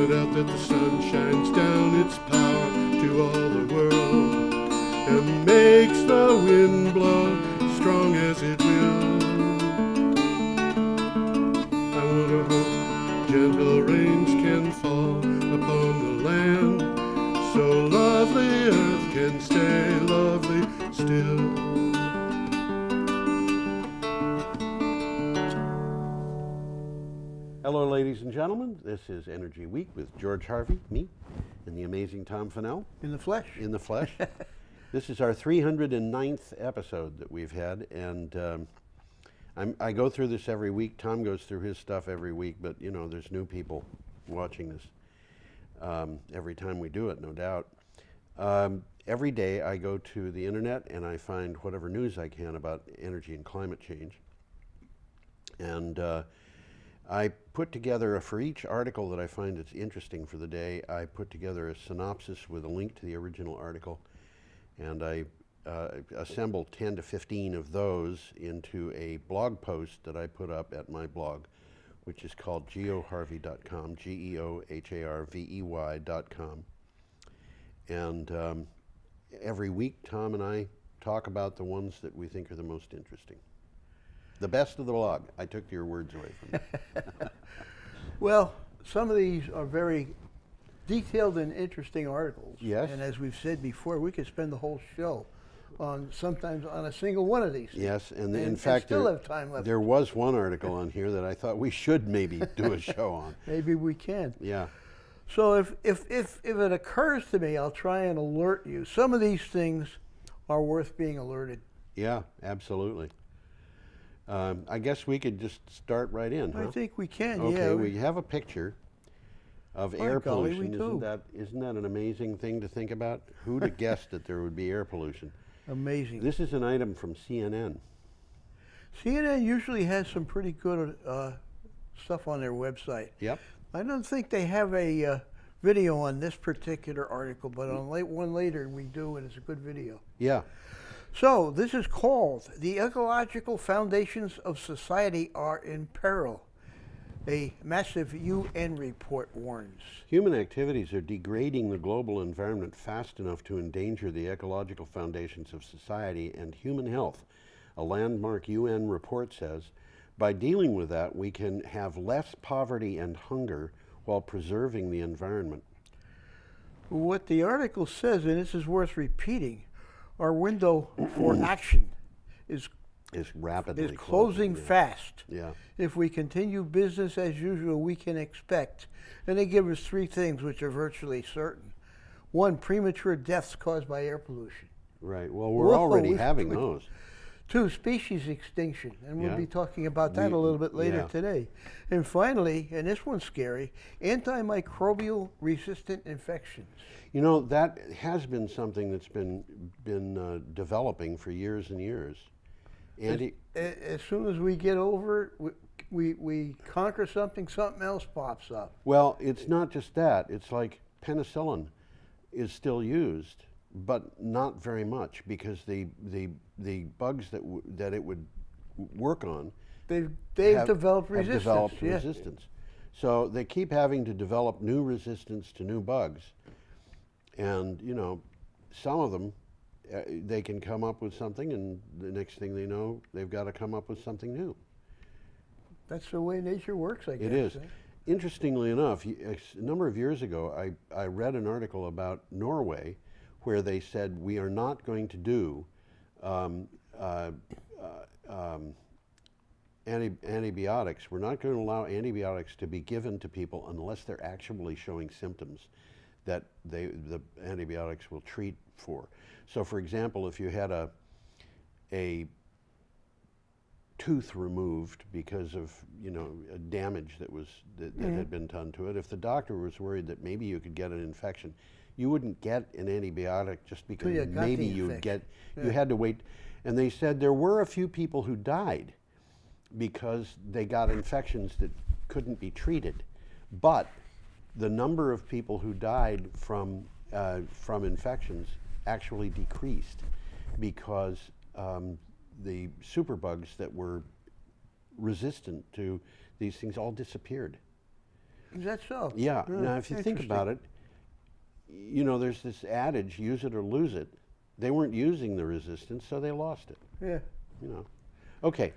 point out that the sun shines down its power to all the world and makes the wind blow strong as it will. I wonder how gentle rains can fall upon the land, so lovely earth can stay lovely still. Hello, ladies and gentlemen. This is Energy Week with George Harvey, me, and the amazing Tom Fennell. In the flesh. In the flesh. This is our 309th episode that we've had, and I go through this every week. Tom goes through his stuff every week, but you know, there's new people watching this every time we do it, no doubt. Every day I go to the internet and I find whatever news I can about energy and climate change. And I put together, for each article that I find that's interesting for the day, I put together a synopsis with a link to the original article, and I assembled 10 to 15 of those into a blog post that I put up at my blog, which is called geoharvey.com, geoharvey.com. And every week, Tom and I talk about the ones that we think are the most interesting. The best of the blog. I took your words away from me. Well, some of these are very detailed and interesting articles. Yes. And as we've said before, we could spend the whole show sometimes on a single one of these. Yes, and in fact, still have time left. There was one article on here that I thought we should maybe do a show on. Maybe we can. Yeah. So if it occurs to me, I'll try and alert you. Some of these things are worth being alerted. Yeah, absolutely. I guess we could just start right in, huh? I think we can, okay, yeah. We have a picture of air golly, pollution. Isn't that an amazing thing to think about? Who'd have guessed that there would be air pollution? Amazing. This is an item from CNN. CNN usually has some pretty good stuff on their website. Yep. I don't think they have a video on this particular article, but on one later we do, and it's a good video. Yeah. So this is called "The Ecological Foundations of Society Are in Peril." A massive UN report warns. Human activities are degrading the global environment fast enough to endanger the ecological foundations of society and human health. A landmark UN report says, by dealing with that, we can have less poverty and hunger while preserving the environment. What the article says, and this is worth repeating, our window for action is rapidly closing fast. Yeah. If we continue business as usual, we can expect, and they give us three things which are virtually certain. One, premature deaths caused by air pollution. Right. Well, we're already having those. Two, species extinction, and we'll Yeah. be talking about that a little bit later yeah. today. And finally, and this one's scary, antimicrobial resistant infections. You know, that has been something that's been developing for years and years. As soon as we get over it, we conquer something else pops up. Well, it's not just that. It's like penicillin is still used, but not very much, because the bugs that it would work on, they've developed resistance. So they keep having to develop new resistance to new bugs, and you know, some of them they can come up with something, and the next thing they know, they've got to come up with something new. That's the way nature works, I guess. It is. Interestingly enough, a number of years ago, I read an article about Norway, where they said we are not going to do antibiotics. We're not going to allow antibiotics to be given to people unless they're actually showing symptoms that the antibiotics will treat for. So, for example, if you had a tooth removed because of, you know, a damage that had been done to it, if the doctor was worried that maybe you could get an infection, you wouldn't get an antibiotic just because maybe you'd get. Yeah. You had to wait, and they said there were a few people who died because they got infections that couldn't be treated, but the number of people who died from infections actually decreased because the superbugs that were resistant to these things all disappeared. Is that so? Yeah. Now, if you think interesting. about it, you know, there's this adage, use it or lose it. They weren't using the resistance, so they lost it, Yeah. you know. Okay.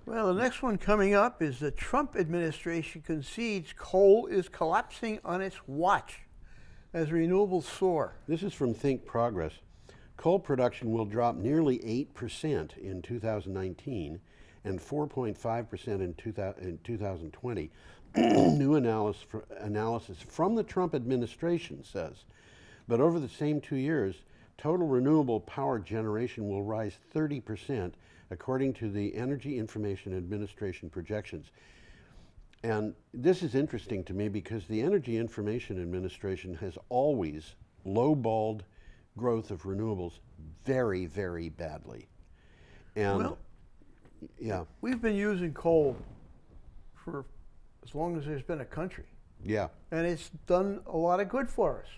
Well, the next one coming up is the Trump administration concedes coal is collapsing on its watch as renewables soar. This is from Think Progress. Coal production will drop nearly 8% in 2019 and 4.5% in 2020. New analysis from the Trump administration says. But over the same 2 years, total renewable power generation will rise 30%, according to the Energy Information Administration projections. And this is interesting to me because the Energy Information Administration has always lowballed growth of renewables very, very badly. And Well, yeah, we've been using coal for as long as there's been a country, yeah, and it's done a lot of good for us.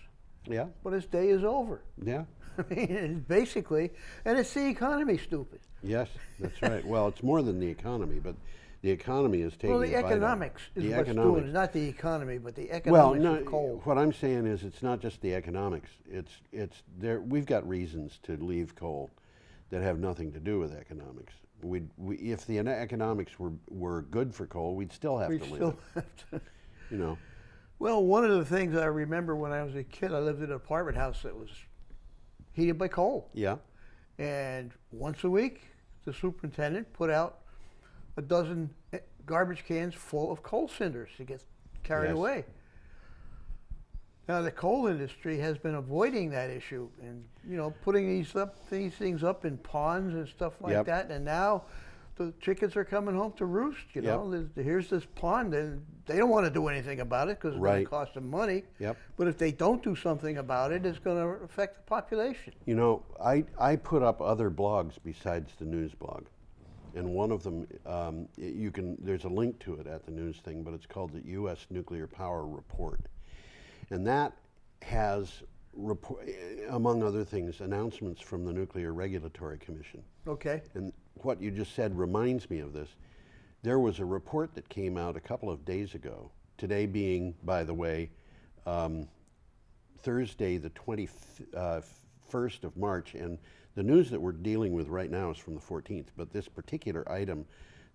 yeah, But its day is over. yeah. I mean, it's basically, and it's the economy, stupid. Yes, that's right. Well, it's more than the economy, but the economy is taking Well, a the bite out of it. economics is The what's doing economics. it, not the economy, but the Well, economics no, of coal. what I'm saying is it's not just the economics. It's there. We've got reasons to leave coal that have nothing to do with economics. If the economics were good for coal, we'd still have We to leave still it. have to. You know. Well, one of the things I remember when I was a kid, I lived in an apartment house that was heated by coal. Yeah. And once a week, the superintendent put out a dozen garbage cans full of coal cinders to get carried Yes. away. Now the coal industry has been avoiding that issue and putting these things up in ponds and stuff like Yep. that. And now the chickens are coming home to roost. Here's this pond, and they don't want to do anything about it because it's going Right. to cost them money. Yep. But if they don't do something about it, it's going to affect the population. You know, I put up other blogs besides the news blog, and one of them there's a link to it at the news thing, but it's called the U.S. Nuclear Power Report, and that has among other things announcements from the Nuclear Regulatory Commission. Okay. And what you just said reminds me of this. There was a report that came out a couple of days ago, today being, by the way, Thursday the 21st of March, and the news that we're dealing with right now is from the 14th, but this particular item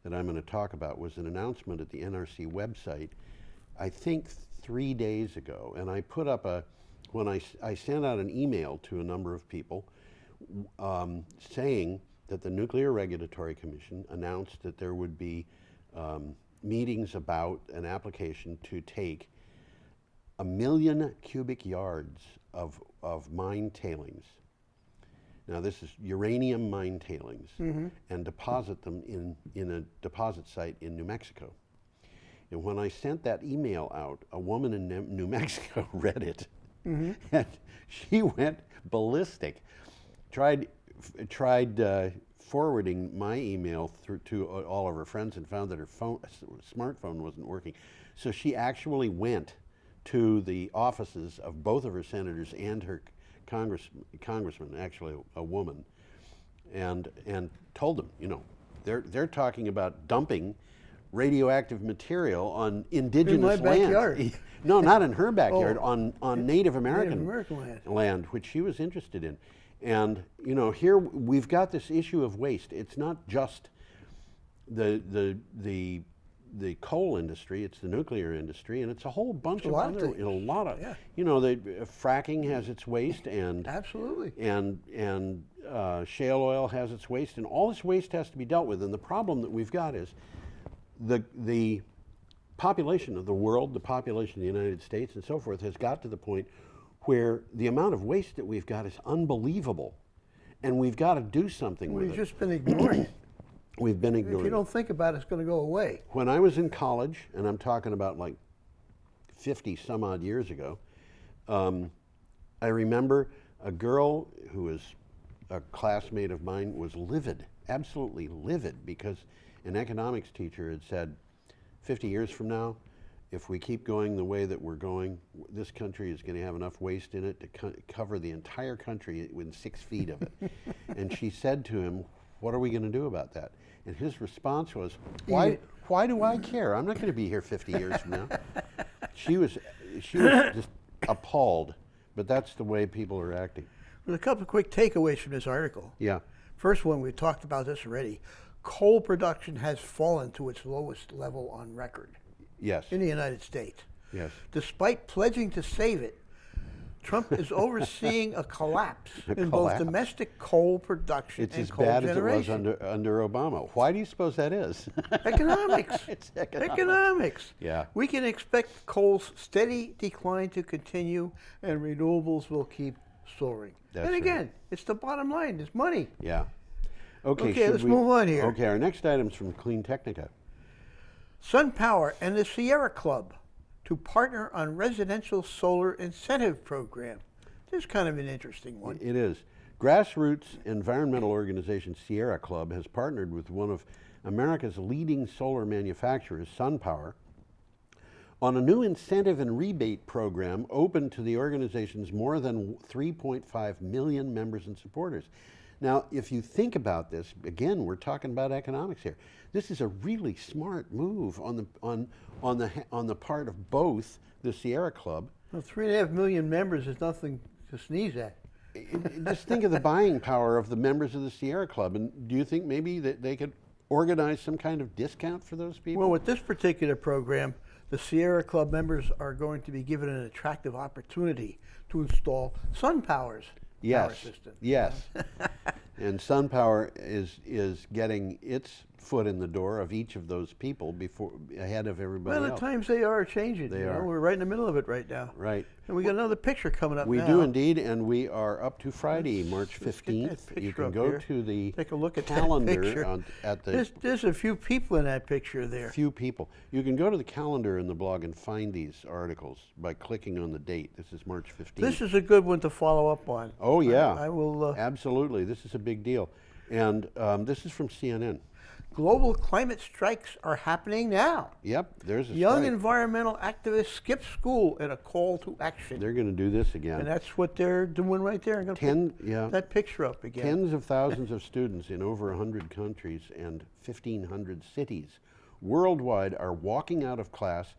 that I'm going to talk about was an announcement at the NRC website, I think 3 days ago, and I put up when I sent out an email to a number of people saying that the Nuclear Regulatory Commission announced that there would be meetings about an application to take 1 million cubic yards of mine tailings. Now this is uranium mine tailings, and deposit them in a deposit site in New Mexico. And when I sent that email out, a woman in New Mexico read it, and she went ballistic. Tried forwarding my email through to all of her friends and found that her smartphone wasn't working. So she actually went to the offices of both of her senators and her congressman, actually a woman, and told them, they're talking about dumping radioactive material on indigenous in my backyard. land. No, not in her backyard, Oh. on Native American, Native American land, which she was interested in. And here we've got this issue of waste. It's not just the coal industry; it's the nuclear industry, and it's a whole bunch of other. Things. A lot of, Yeah. fracking has its waste, and Absolutely. and shale oil has its waste, and all this waste has to be dealt with. And the problem that we've got is the population of the world, the population of the United States, and so forth, has got to the point where the amount of waste that we've got is unbelievable, and we've got to do something with We've it. just been ignoring it. We've been If ignoring you it. don't think about it, it's going to go away. When I was in college, and I'm talking about like 50 some odd years ago, I remember a girl who was a classmate of mine was livid, absolutely livid, because an economics teacher had said, 50 years from now, if we keep going the way that we're going, this country is going to have enough waste in it to cover the entire country within 6 feet of it. And she said to him, what are we going to do about that? And his response was, why do I care? I'm not going to be here 50 years from now. she was just appalled. But that's the way people are acting. There's a couple of quick takeaways from this article. Yeah. First one, we talked about this already. Coal production has fallen to its lowest level on record Yes. in the United States. Yes. Despite pledging to save it, Trump is overseeing a collapse in both domestic coal production It's and as coal bad as it was generation. under Obama. Why do you suppose that is? Economics. It's economics. Economics. Yeah. We can expect coal's steady decline to continue and renewables will keep soaring. That's and again, right. it's the bottom line. It's money. Yeah. Okay, Okay, let's should we- move on here. Okay, our next item's from Clean Technica. SunPower and the Sierra Club to partner on residential solar incentive program. This is kind of an interesting one. It is. Grassroots environmental organization Sierra Club has partnered with one of America's leading solar manufacturers, SunPower, on a new incentive and rebate program open to the organization's more than 3.5 million members and supporters. Now, if you think about this, again, we're talking about economics here. This is a really smart move on the part of both the Sierra Club. Well, 3.5 million members is nothing to sneeze at. Just think of the buying power of the members of the Sierra Club. And do you think maybe that they could organize some kind of discount for those people? Well, with this particular program, the Sierra Club members are going to be given an attractive opportunity to install SunPower's power system. Yes. And SunPower is getting its foot in the door of each of those people ahead of everybody Well, else. at times they are changing. They you know, are. We're right in the middle of it right now. Right. And we got another picture coming up We now. do indeed, and we are up to Friday, March let's get that 15th. You picture can up go here. to the Take a look at that calendar picture. at the There's a few people in that picture there. few people. You can go to the calendar in the blog and find these articles by clicking on the date. This is March 15th. This is a good one to follow up on. Oh, yeah. I will. Absolutely. This is a big deal. And this is from CNN. Global climate strikes are happening now. Yep, there's a Young strike. environmental activists skip school in a call to action. They're going to do this again. And that's what they're doing right there. I'm going to put that picture up again. Tens of thousands of students in over 100 countries and 1,500 cities worldwide are walking out of class,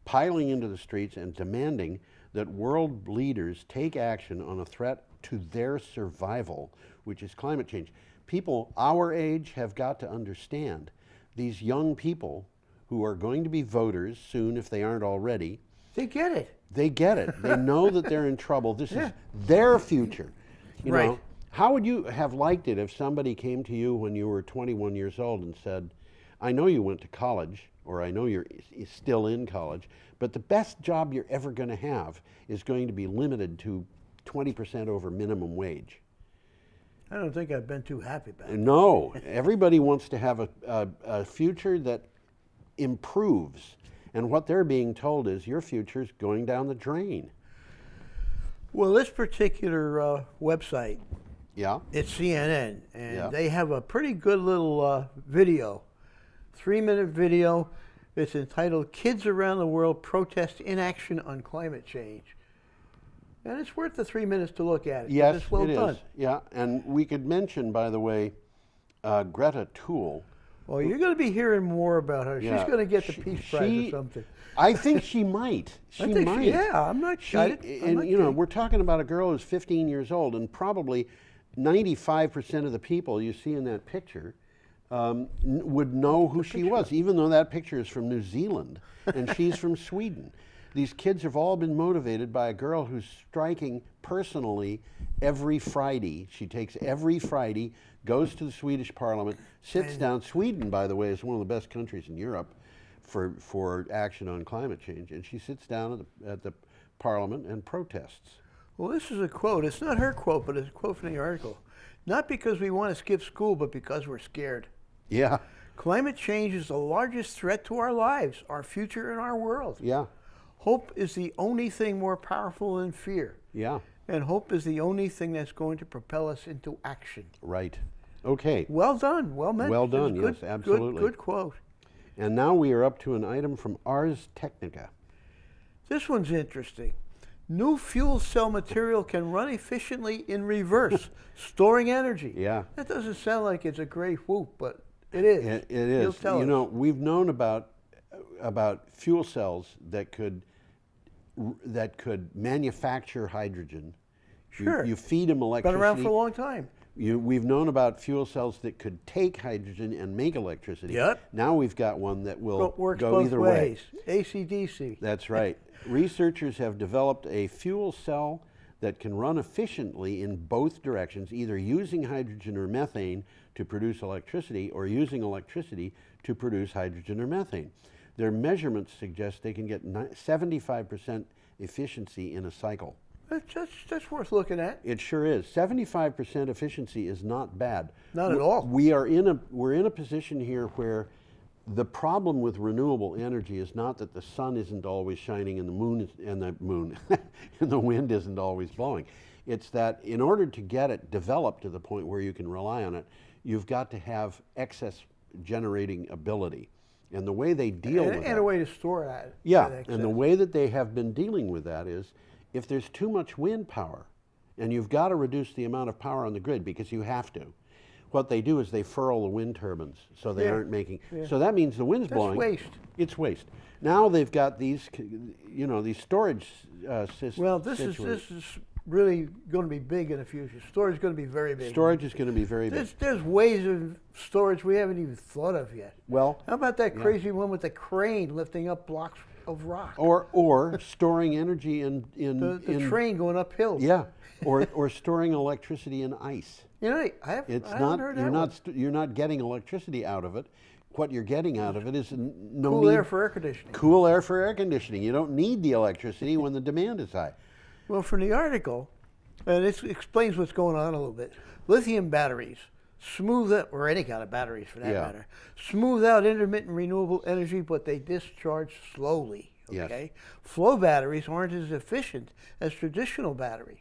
piling into the streets, and demanding that world leaders take action on a threat to their survival, which is climate change. People our age have got to understand these young people who are going to be voters soon, if they aren't already. They get it. They get it. They know that they're in trouble. This is their future. You know, how would you have liked it if somebody came to you when you were 21 years old and said, I know you went to college, or I know you're still in college, but the best job you're ever going to have is going to be limited to 20% over minimum wage. I don't think I've been too happy about it. No, everybody wants to have a future that improves. And what they're being told is your future's going down the drain. Well, this particular website, Yeah. it's CNN, and Yeah. they have a pretty good little video, 3-minute video. It's entitled Kids Around the World Protest Inaction on Climate Change. And it's worth the 3 minutes to look at it. Yes, It's well it done. is. Yeah, and we could mention, by the way, Greta Toole. Well, you're going to be hearing more about her. Yeah, She's going to get the Peace Prize or something. I think she might. She I think might. yeah, I'm not shy. And you know, we're talking about a girl who's 15 years old, and probably 95% of the people you see in that picture would know who she was, even though that picture is from New Zealand and she's from Sweden. These kids have all been motivated by a girl who's striking personally every Friday. She takes every Friday, goes to the Swedish Parliament, sits down. Sweden, by the way, is one of the best countries in Europe for action on climate change. And she sits down at the Parliament and protests. Well, this is a quote. It's not her quote, but it's a quote from the article. Not because we want to skip school, but because we're scared. Yeah. Climate change is the largest threat to our lives, our future, and our world. Yeah. Hope is the only thing more powerful than fear. Yeah. And hope is the only thing that's going to propel us into action. Right. Okay. Well done. Well meant. Well done, Good, yes, absolutely. Good quote. And now we are up to an item from Ars Technica. This one's interesting. New fuel cell material can run efficiently in reverse, storing energy. Yeah. That doesn't sound like it's a great whoop, but it is. It is. You'll tell you us. know, we've known about fuel cells that could that could manufacture hydrogen. Sure. You feed them Been electricity. around for a long time. We've known about fuel cells that could take hydrogen and make electricity. Yep. Now we've got one that will Works go both either way. ways. AC/DC. That's right. Researchers have developed a fuel cell that can run efficiently in both directions, either using hydrogen or methane to produce electricity or using electricity to produce hydrogen or methane. Their measurements suggest they can get 75% efficiency in a cycle. That's worth looking at. It sure is. 75% efficiency is not bad. Not at all. We're in a position here where the problem with renewable energy is not that the sun isn't always shining and the moon and the wind isn't always blowing. It's that in order to get it developed to the point where you can rely on it, you've got to have excess generating ability. And the way they deal with and a way to store that. yeah, that and the way that they have been dealing with that is if there's too much wind power, and you've got to reduce the amount of power on the grid because you have to, what they do is they furl the wind turbines so they aren't making. So that means the wind's blowing. Waste. It's waste. Now they've got these, these storage systems. Well, this is really going to be big in the future. Storage is going to be very big. Storage is going to be very big. There's ways of storage we haven't even thought of yet. Well, how about that crazy one with the crane lifting up blocks of rock? Or storing energy in the train going uphill. Yeah, or storing electricity in ice. I haven't heard that you're not getting electricity out of it. What you're getting out of it is cool air for air conditioning. Cool air for air conditioning. You don't need the electricity when the demand is high. Well, from the article, and it explains what's going on a little bit. Lithium batteries smooth out, or any kind of batteries for that matter, smooth out intermittent renewable energy, but they discharge slowly. Okay, flow batteries aren't as efficient as traditional batteries.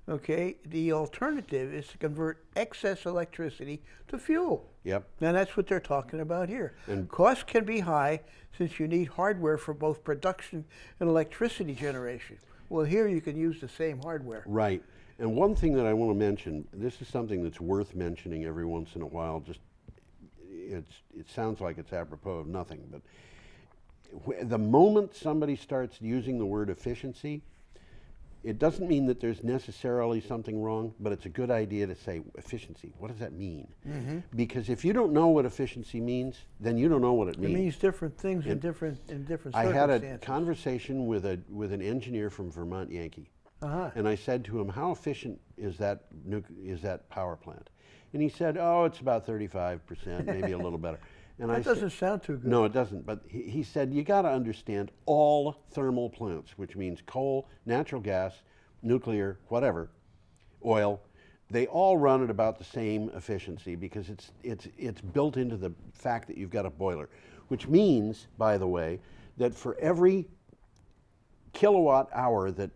Okay, the alternative is to convert excess electricity to fuel. Yep. And that's what they're talking about here. And costs can be high since you need hardware for both production and electricity generation. Well, here you can use the same hardware. Right. And one thing that I want to mention, this is something that's worth mentioning every once in a while. Just it sounds like it's apropos of nothing, but the moment somebody starts using the word efficiency, it doesn't mean that there's necessarily something wrong, but it's a good idea to say efficiency. What does that mean? Mm-hmm. Because if you don't know what efficiency means, then you don't know what it means. It means different things in different circumstances. I had a conversation with an engineer from Vermont Yankee, and I said to him, "How efficient is that power plant?" And he said, "Oh, it's about 35%, maybe a little better." And that doesn't sound too good. No, it doesn't. But he said, you got to understand all thermal plants, which means coal, natural gas, nuclear, whatever, oil, they all run at about the same efficiency because it's built into the fact that you've got a boiler, which means, by the way, that for every kilowatt hour that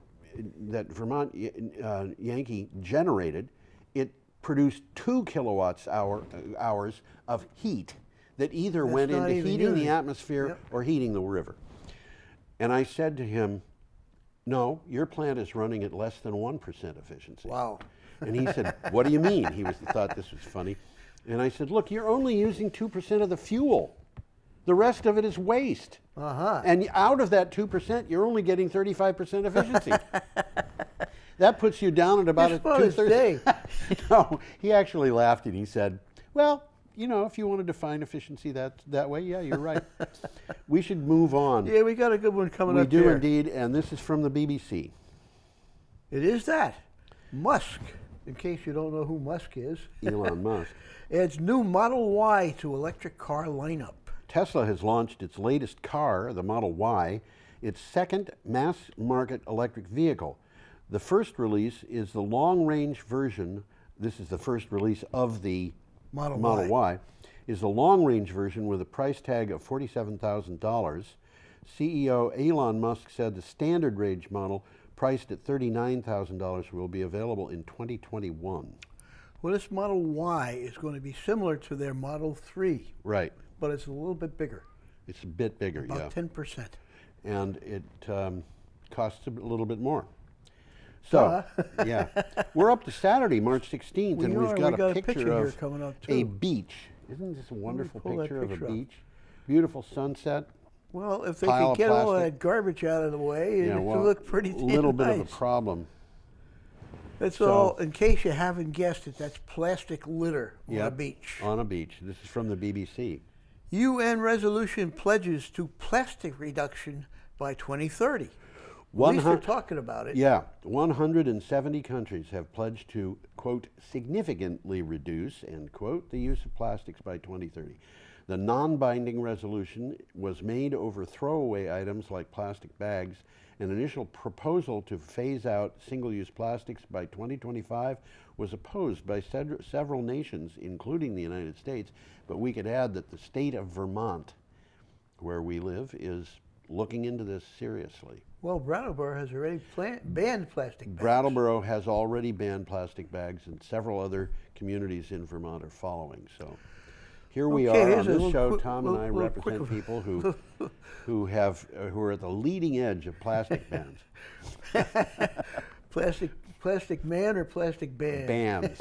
Vermont Yankee generated, it produced 2 hours of heat that either went into heating the atmosphere or heating the river. And I said to him, "No, your plant is running at less than 1% efficiency." Wow. And he said, "What do you mean?" He thought this was funny. And I said, "Look, you're only using 2% of the fuel. The rest of it is waste. And out of that 2%, you're only getting 35% efficiency." That puts you down at about a 2/3. No, he actually laughed and he said, "Well, if you want to define efficiency that way, yeah, you're right." We should move on. Yeah, we got a good one coming up We do there. indeed, and this is from the BBC. It is that. Musk, in case you don't know who Musk is. Elon Musk. Adds new Model Y to electric car lineup. Tesla has launched its latest car, the Model Y, its second mass-market electric vehicle. The first release is the long-range version. This is the first release of the Model Y, is the long-range version with a price tag of $47,000. CEO Elon Musk said the standard range model, priced at $39,000, will be available in 2021. Well, this Model Y is going to be similar to their Model 3. Right. But it's a little bit bigger. It's a bit bigger, About 10%. And it costs a little bit more. So, yeah, we're up to Saturday, March 16th, and we've got a picture of coming up too. a beach. Isn't this a wonderful picture of a beach? Beautiful sunset. Well, if they pile could of get all plastic. that garbage out of the way, Yeah, it well, would look pretty a damn little bit nice. of a problem. That's So- all, in case you haven't guessed it, that's plastic litter on a Yep, beach. On a beach. This is from the BBC. UN resolution pledges to plastic reduction by 2030. At One least they're hun- talking about it. Yeah, 170 countries have pledged to, quote, significantly reduce, end quote, the use of plastics by 2030. The non-binding resolution was made over throwaway items like plastic bags. An initial proposal to phase out single-use plastics by 2025 was opposed by several nations, including the United States, but we could add that the state of Vermont, where we live, is looking into this seriously. Well, Brattleboro has already banned plastic bags. Brattleboro has already banned plastic bags, and several other communities in Vermont are following. So here we Okay, are here's on a this little show. quick- Tom and I little represent quick- people who are at the leading edge of plastic bans. Plastic Man or Plastic Ban? Bans.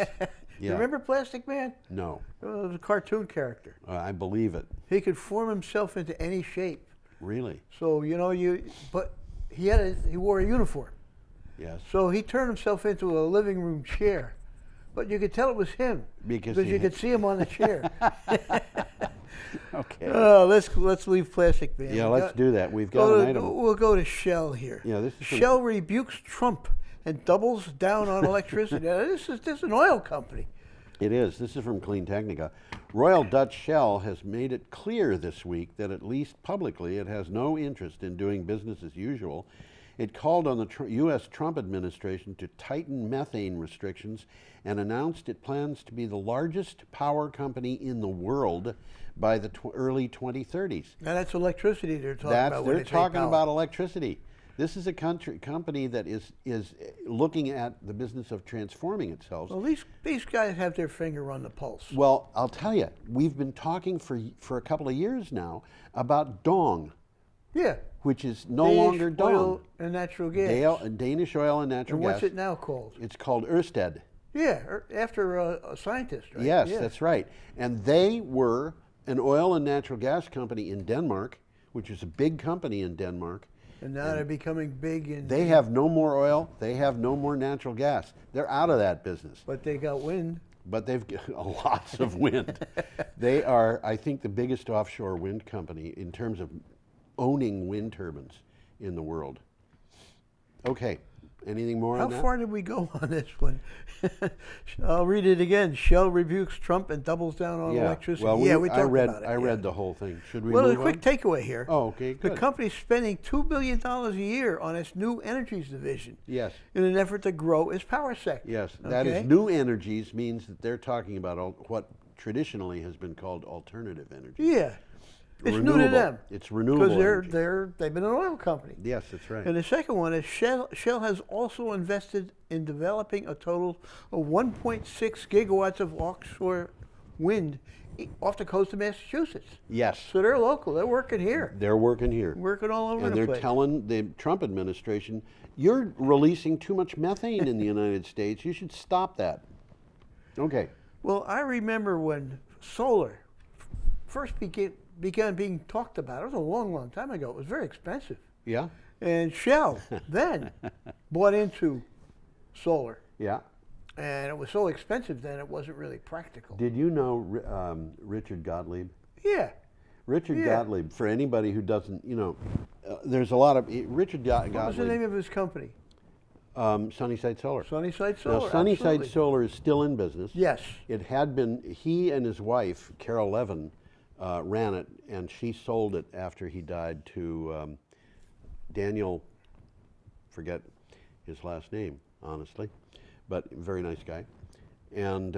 You Yeah. remember Plastic Man? No, It was a cartoon character. I believe it. He could form himself into any shape. Really? So but he wore a uniform. Yes. So he turned himself into a living room chair, but you could tell it was him Because you could see him on the chair. Okay. Let's leave Plastic Man. Yeah, We let's got- do that. We've got an item. We'll go to Shell here. Yeah, this is from- Shell rebukes Trump and doubles down on electricity. Now, this is an oil company. It is. This is from Clean Technica. Royal Dutch Shell has made it clear this week that, at least publicly, it has no interest in doing business as usual. It called on the U.S. Trump administration to tighten methane restrictions and announced it plans to be the largest power company in the world by the early 2030s. Now that's electricity they're talking about. when They're they say talking power. about electricity. This is a company that is looking at the business of transforming itself. Well, these guys have their finger on the pulse. Well, I'll tell you, we've been talking for a couple of years now about Dong, Yeah. which is no Danish longer Dong. oil and natural gas. Danish oil and natural And gas. what's it now called? It's called Ørsted. Yeah, after a scientist, right? Yes, Yeah. that's right. And they were an oil and natural gas company in Denmark, which is a big company in Denmark. And now they're becoming big in. They have no more oil. They have no more natural gas. They're out of that business. But they got wind. But they've got lots of wind. They are, I think, the biggest offshore wind company in terms of owning wind turbines in the world. Okay, anything more How on that? far did we go on this one? I'll read it again. Shell rebukes Trump and doubles down on electricity. Well, yeah, we talked I read, about it. I yeah. read the whole thing. Should we Well, a move quick on? takeaway here. Oh, okay, The good. company's spending $2 billion a year on its new energies division Yes, in an effort to grow its power sector. yes. That Okay? is new energies means that they're talking about what traditionally has been called alternative energy. Yeah. It's new to Renewable. them. It's renewable Because energy. they've been an oil company. Yes, that's right. And the second one is Shell has also invested in developing a total of 1.6 gigawatts of offshore wind off the coast of Massachusetts. Yes, So they're local. They're working here. they're working here. Working all over And the they're place. telling the Trump administration, you're releasing too much methane in the United States. You should stop that. Okay. Well, I remember when solar first began being talked about. It was a long, long time ago. It was very expensive. Yeah? And Shell then bought into solar. Yeah. And it was so expensive then it wasn't really practical. Did you know Richard Gottlieb? Yeah. Richard Yeah. Gottlieb, for anybody who doesn't, there's a lot of, Richard What was the Gottlieb, name of his company? Sunnyside Solar. Sunnyside Solar. Now, Sunnyside absolutely. Solar is still in business. Yes. It had been, he and his wife, Carol Levin, ran it, and she sold it after he died to Daniel, forget his last name, honestly, but very nice guy. And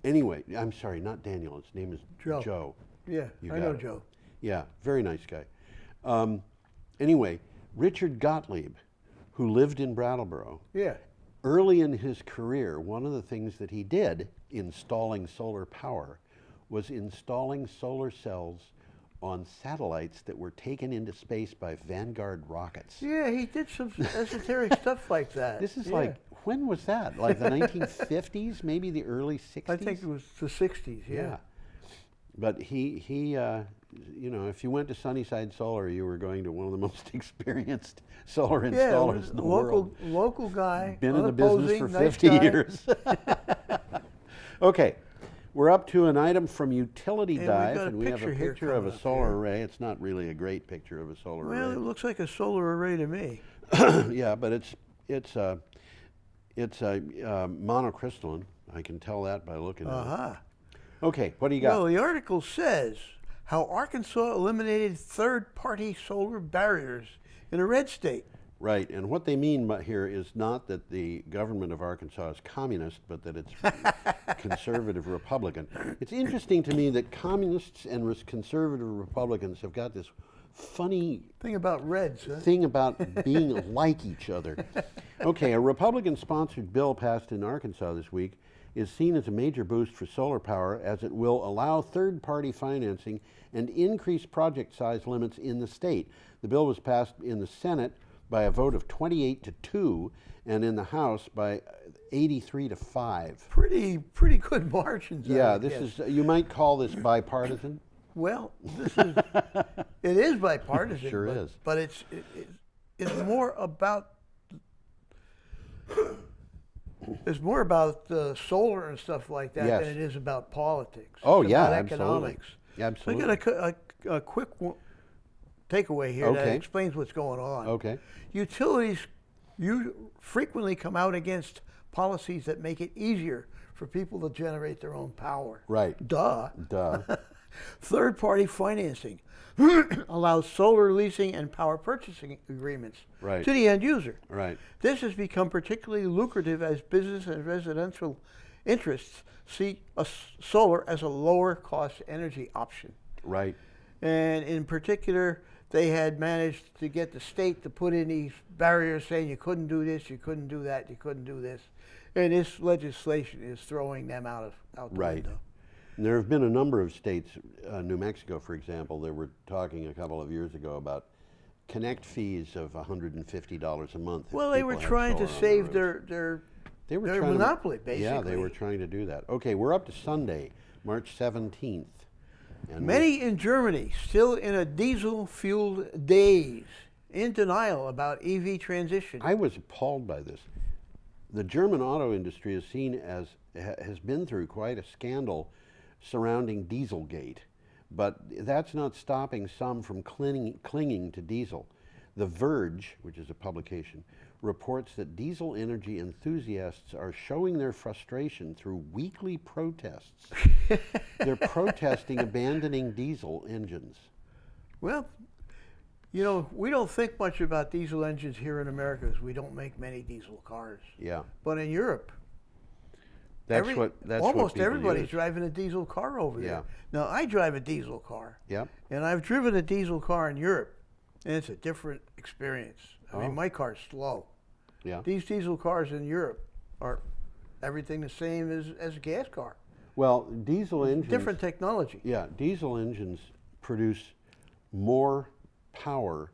anyway, I'm sorry, not Daniel, his name is Joe. Yeah, You I got know it. Joe. Yeah, very nice guy. Anyway, Richard Gottlieb, who lived in Brattleboro, Yeah. early in his career, one of the things that he did installing solar power was installing solar cells on satellites that were taken into space by Vanguard rockets. Yeah, he did some esoteric stuff like that. This is Yeah. like, when was that? Like the 1950s, maybe the early 60s? I think it was the 60s, yeah. But you know, if you went to Sunnyside Solar, you were going to one of the most experienced solar installers in the world. Local guy. Been in the business for nice 50 guy. years. Okay, we're up to an item from Utility And Dive, we've got a and we have a picture here picture of a coming up solar here. array. It's not really a great picture of a solar Well, it array. looks like a solar array to me. Yeah, but it's monocrystalline. I can tell that by looking at it. Okay, what do you got? Well, the article says how Arkansas eliminated third-party solar barriers in a red state. Right, and what they mean by here is not that the government of Arkansas is communist, but that it's conservative Republican. It's interesting to me that communists and conservative Republicans have got this funny Thing about reds, huh? thing about being like each other. Okay, a Republican-sponsored bill passed in Arkansas this week is seen as a major boost for solar power, as it will allow third-party financing and increase project size limits in the state. The bill was passed in the Senate by a vote of 28-2 and in the House by 83-5. Pretty good margins. I Yeah, would this guess. is, you might call this bipartisan. Well, it is bipartisan. Sure but, is. But it's more about solar and stuff like that Yes. than it is about politics. Oh, It's yeah, about absolutely. economics. Absolutely. So I got a quick takeaway here that Okay. explains what's going on. Okay. Utilities frequently come out against policies that make it easier for people to generate their own power. Right. Duh. Duh. Third-party financing allows solar leasing and power purchasing agreements Right. to the end user. Right. This has become particularly lucrative as business and residential interests see solar as a lower-cost energy option. Right. And in particular, they had managed to get the state to put in these barriers saying you couldn't do this, you couldn't do that, you couldn't do this. And this legislation is throwing them out the Right. window. And there have been a number of states, New Mexico, for example, they were talking a couple of years ago about connect fees of $150 a month. if Well, they people were have trying to solar on save roofs. their They were their trying to- monopoly, basically. Yeah, they were trying to do that. Okay, we're up to Sunday, March 17th. And Many in Germany still in a diesel-fueled daze, in denial about EV transition. I was appalled by this. The German auto industry is seen as, has been through quite a scandal surrounding Dieselgate, but that's not stopping some from clinging to diesel. The Verge, which is a publication, reports that diesel energy enthusiasts are showing their frustration through weekly protests. They're protesting abandoning diesel engines. Well, you know, we don't think much about diesel engines here in America because we don't make many diesel cars. Yeah, But in Europe, that's almost what people everybody's use. driving a diesel car over there. Yeah. Now, I drive a diesel car, Yep. and I've driven a diesel car in Europe, and it's a different experience. I Oh. mean, my car's slow. Yeah. These diesel cars in Europe are everything the same as a gas car. Well, diesel engines. Different technology. Yeah, diesel engines produce more power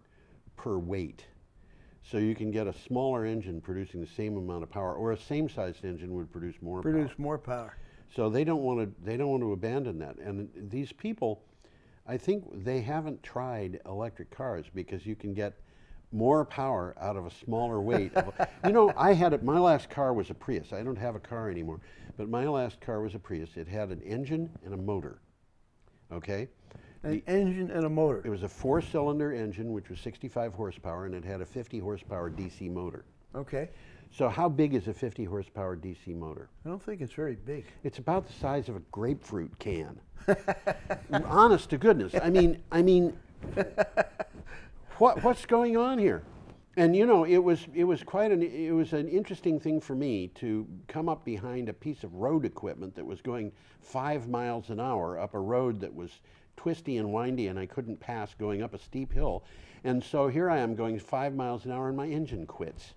per weight. So you can get a smaller engine producing the same amount of power, or a same-sized engine would produce more power. More power. So they don't want to abandon that. And these people, I think they haven't tried electric cars because you can get more power out of a smaller weight. You know, my last car was a Prius. I don't have a car anymore, but my last car was a Prius. It had an engine and a motor, okay? An engine and a motor. It was a 4-cylinder engine, which was 65 horsepower, and it had a 50 horsepower DC motor. Okay. So how big is a 50 horsepower DC motor? I don't think it's very big. It's about the size of a grapefruit can. Honest to goodness. I mean, what's going on here? And you know, it was an interesting thing for me to come up behind a piece of road equipment that was going 5 miles an hour up a road that was twisty and windy, and I couldn't pass going up a steep hill. And so here I am going 5 miles an hour, and my engine quits.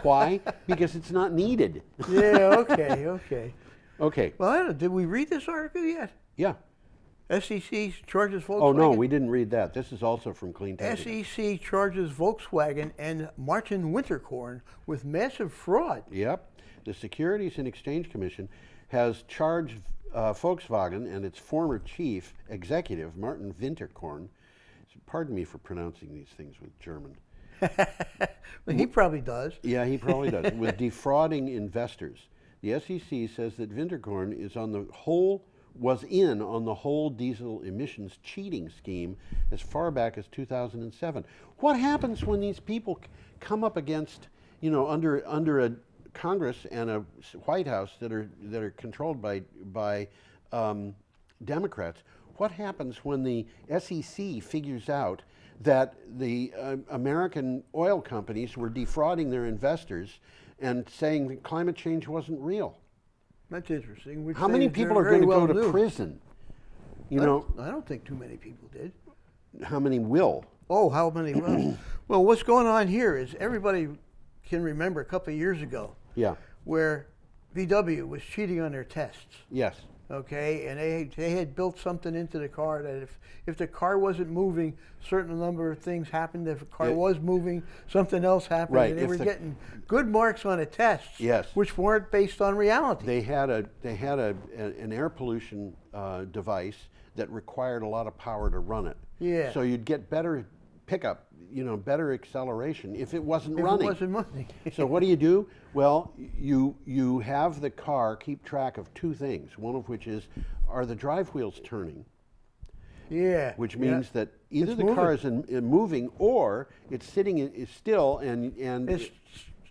Why? Because it's not needed. Yeah, okay. Okay. Well, I don't know, did we read this article yet? Yeah. SEC charges Volkswagen. Oh no, we didn't read that. This is also from Clean Tech. SEC charges Volkswagen and Martin Winterkorn with massive fraud. Yep. The Securities and Exchange Commission has charged Volkswagen and its former chief executive, Martin Winterkorn, pardon me for pronouncing these things with German. Well, he probably does. Yeah, he probably does, with defrauding investors. The SEC says that Winterkorn was in on the whole diesel emissions cheating scheme as far back as 2007. What happens when these people come up against, under a Congress and a White House that are controlled by Democrats? What happens when the SEC figures out that the American oil companies were defrauding their investors and saying that climate change wasn't real? That's interesting. How many people are going to go to prison? I don't think too many people did. How many will? Oh, how many will? Well, what's going on here is everybody can remember a couple of years ago. Yeah. Where VW was cheating on their tests. Yes. Okay, and they had built something into the car that if the car wasn't moving, certain number of things happened. If the car was moving, something else happened. Right. And they were getting good marks on the tests, yes, which weren't based on reality. They had an air pollution device that required a lot of power to run it. Yeah. So you'd get better pickup, better acceleration if it wasn't running. It wasn't running. So what do? Well, you have the car keep track of two things. One of which is, are the drive wheels turning? Yeah. Which means that either the car is moving or it's sitting still and it's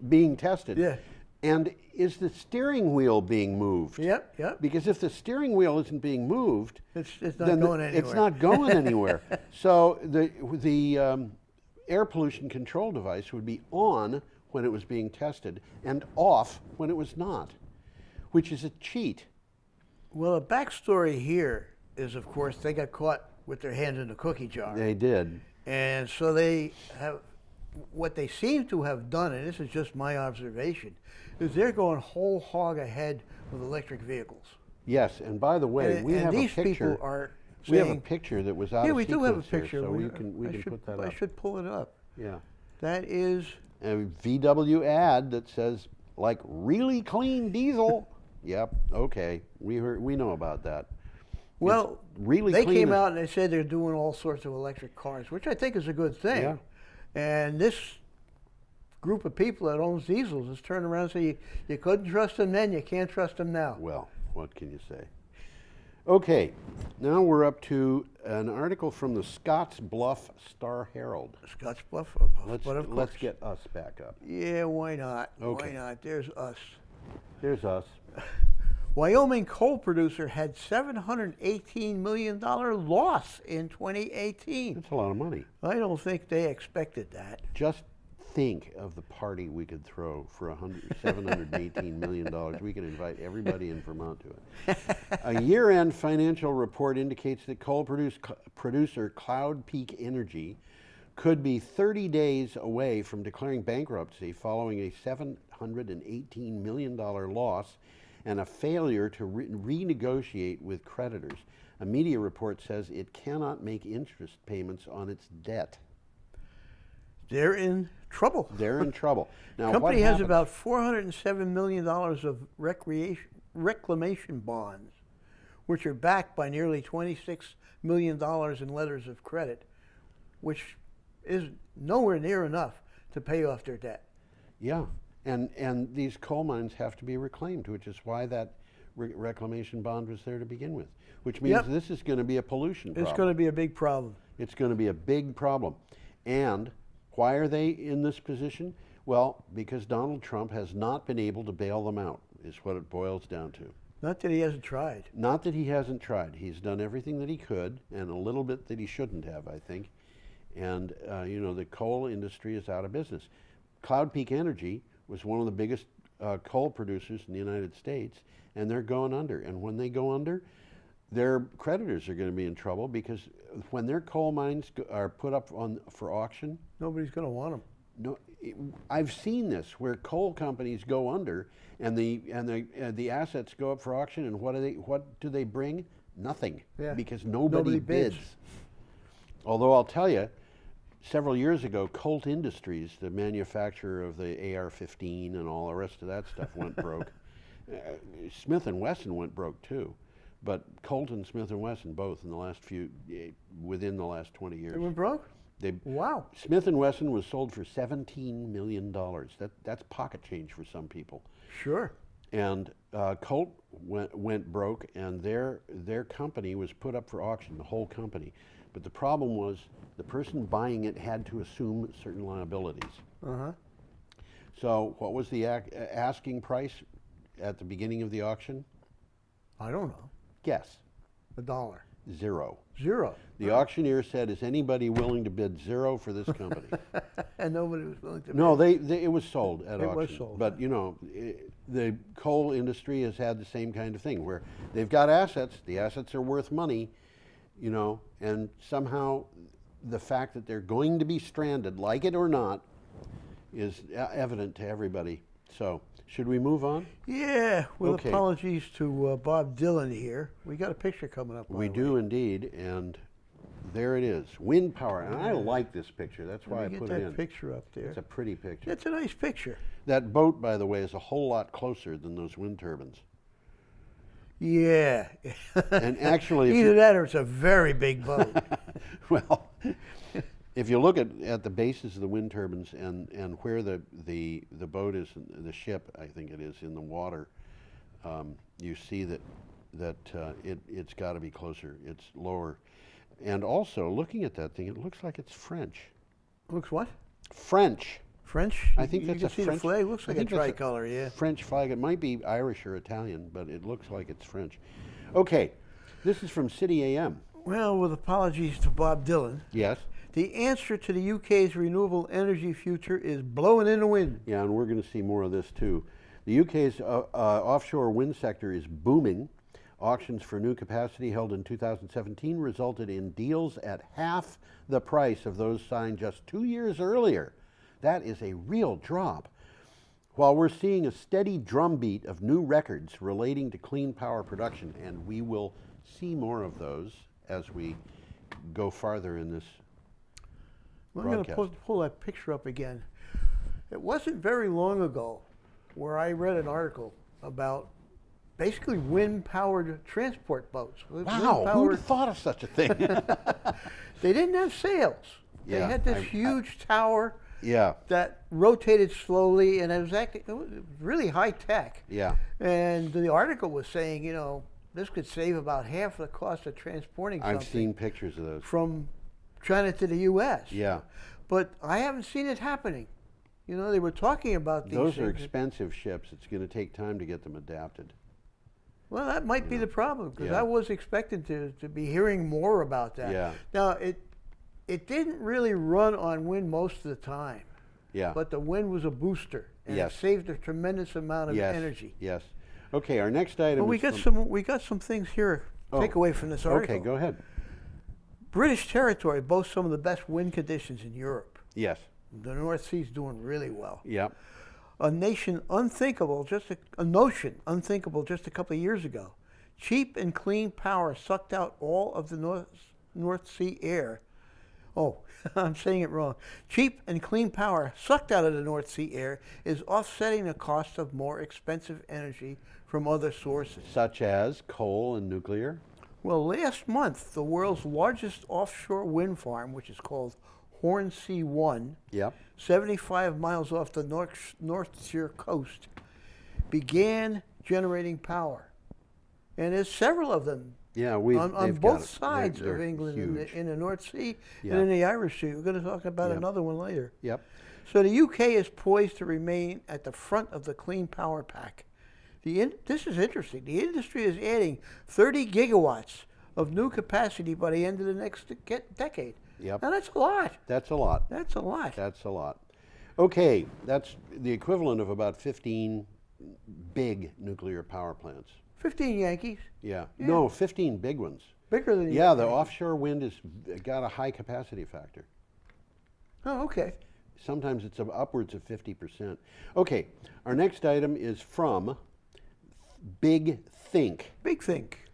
being tested. Yeah. And is the steering wheel being moved? Yep. Because if the steering wheel isn't being moved, it's not going anywhere. It's not going anywhere. So the air pollution control device would be on when it was being tested and off when it was not, which is a cheat. Well, the backstory here is, of course, they got caught with their hands in the cookie jar. They did. And so they have, what they seem to have done, and this is just my observation, is they're going whole hog ahead with electric vehicles. Yes, and by the way, we have these a picture. People are saying, we have a picture that was out yeah, of we do have a sequence here, picture. so we can put that up. I should pull it up. Yeah. That is a VW ad that says, like, really clean diesel. Yep, okay, we know about that. Well, really they clean came out and they said they're doing all sorts of electric cars, which I think is a good thing. Yeah. And this group of people that owns diesels has turned around and said, you couldn't trust them then, you can't trust them now. Well, what can you say? Okay, now we're up to an article from the Scotts Bluff Star Herald. Scotts Bluff? Let's get us back up. Yeah, why not? Okay. Why not? There's us. There's us. Wyoming coal producer had $718 million loss in 2018. That's a lot of money. I don't think they expected that. Just think of the party we could throw for $718 million. We could invite everybody in Vermont to it. A year-end financial report indicates that coal producer Cloud Peak Energy could be 30 days away from declaring bankruptcy following a $718 million loss and a failure to renegotiate with creditors. A media report says it cannot make interest payments on its debt. They're in trouble. They're in trouble. Now, the company has about $407 million of reclamation bonds, which are backed by nearly $26 million in letters of credit, which is nowhere near enough to pay off their debt. Yeah, and these coal mines have to be reclaimed, which is why that reclamation bond was there to begin with, which means this is going to be a pollution problem. It's going to be a big problem. It's going to be a big problem. And why are they in this position? Well, because Donald Trump has not been able to bail them out, is what it boils down to. Not that he hasn't tried. Not that he hasn't tried. He's done everything that he could, and a little bit that he shouldn't have, I think. And, the coal industry is out of business. Cloud Peak Energy was one of the biggest coal producers in the United States, and they're going under. And when they go under, their creditors are going to be in trouble, because when their coal mines are put up for auction, nobody's going to want them. No, I've seen this where coal companies go under, and the assets go up for auction, and what do they bring? Nothing, because nobody bids. Although I'll tell you, several years ago, Colt Industries, the manufacturer of the AR-15 and all the rest of that stuff, went broke. Smith and Wesson went broke too, but Colt and Smith and Wesson both in the last within the last 20 years. They went broke? Wow. Smith and Wesson was sold for $17 million. That's pocket change for some people. Sure. And Colt went broke, and their company was put up for auction, the whole company. But the problem was the person buying it had to assume certain liabilities. Uh-huh. So what was the asking price at the beginning of the auction? I don't know. Guess. $1. Zero. Zero. The auctioneer said, "Is anybody willing to bid zero for this company?" And nobody was willing to bid. No, it was sold at auction. It was sold. But you know, the coal industry has had the same kind of thing where they've got assets. The assets are worth money, you know, and somehow the fact that they're going to be stranded, like it or not, is evident to everybody. So, should we move on? Yeah, with Okay. apologies to Bob Dylan here. We got a picture coming up. We by the do way. indeed, and there it is, wind power. And I like this picture. That's why I Let me put get it that in. picture up there. It's a pretty picture. It's a nice picture. That boat, by the way, is a whole lot closer than those wind turbines. Yeah. And actually, if Either you, that or it's a very big boat. well, if you look at the bases of the wind turbines and where the boat is, the ship, I think it is, in the water, you see that it's got to be closer. It's lower. And also, looking at that thing, it looks like it's French. Looks what? French. French? I think you that's can a see French. the flag. Looks I like a think that's tricolor, yeah. French flag. It might be Irish or Italian, but it looks like it's French. Okay, this is from City AM. Well, with apologies to Bob Dylan, Yes. the answer to the UK's renewable energy future is blowing in the wind. Yeah, and we're going to see more of this too. The UK's offshore wind sector is booming. Auctions for new capacity held in 2017 resulted in deals at half the price of those signed just 2 years earlier. That is a real drop. While we're seeing a steady drumbeat of new records relating to clean power production, and we will see more of those as we go farther in this I'm going to broadcast. pull that picture up again. It wasn't very long ago where I read an article about basically wind-powered transport boats. Wow, who would Wind-powered- have thought of such a thing? They didn't have sails. They Yeah, had this huge tower Yeah, that rotated slowly, and it was really high tech. yeah, And the article was saying, you know, this could save about half the cost of transporting something I've seen pictures of those. from China to the U.S. Yeah, But I haven't seen it happening. You know, they were talking about these those are things. expensive ships. It's going to take time to get them adapted. Well, that might be the problem, because Yeah. I was expecting to be hearing more about that. Yeah. Now, it didn't really run on wind most of the time, Yeah. but the wind was a booster, and Yes. it saved a tremendous amount of Yes. energy. Yes. Okay, our next item. Well, we is got from- some things here. Oh, Take away from this article. Okay, go ahead. British territory boasts some of the best wind conditions in Europe. Yes. The North Sea's doing really well. Yep. A notion unthinkable just a couple of years ago. Cheap and clean power sucked out all of the North Sea air. Oh, I'm saying it wrong. Cheap and clean power sucked out of the North Sea air is offsetting the cost of more expensive energy from other sources. Such as coal and nuclear. Well, last month, the world's largest offshore wind farm, which is called Hornsea 1, Yep. 75 miles off the North Sea coast, began generating power. And there's several of them Yeah, on they've got both it. sides They're of England, huge. in the North Sea Yeah. and in the Irish Sea. We're going to talk about Yep. another one later. Yep. So the UK is poised to remain at the front of the clean power pack. This is interesting. The industry is adding 30 gigawatts of new capacity by the end of the next decade. Yep. Now that's a lot. That's a lot. That's a lot. That's a lot. Okay, that's the equivalent of about 15 big nuclear power plants. 15 Yankees, Yeah. Yeah. No, 15 big ones. bigger than Yeah, the Yankees. offshore wind has got a high capacity factor. Oh, okay. Sometimes it's upwards of 50%. Okay, our next item is from Big Think. Big think.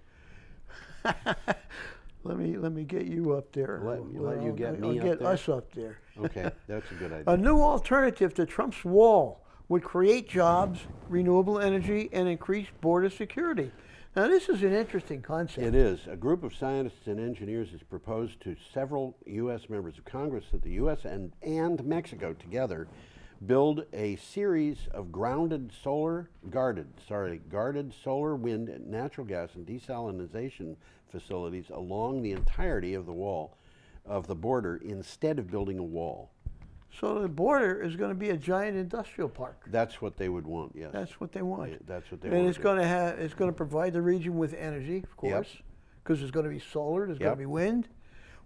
Let me get you up there. Let you get me I'll up get there? us up there. Okay, that's a good idea. A new alternative to Trump's wall would create jobs, renewable energy, and increase border security. Now, this is an interesting concept. It is. A group of scientists and engineers has proposed to several U.S. members of Congress that the U.S. and Mexico together build a series of guarded solar, wind, and natural gas and desalination facilities along the entirety of the wall of the border instead of building a wall. So the border is going to be a giant industrial park. That's what they would want, yes. That's what they want. That's what they and want. And it's going to provide the region with energy, of course, because there's going to be solar, there's going to be wind,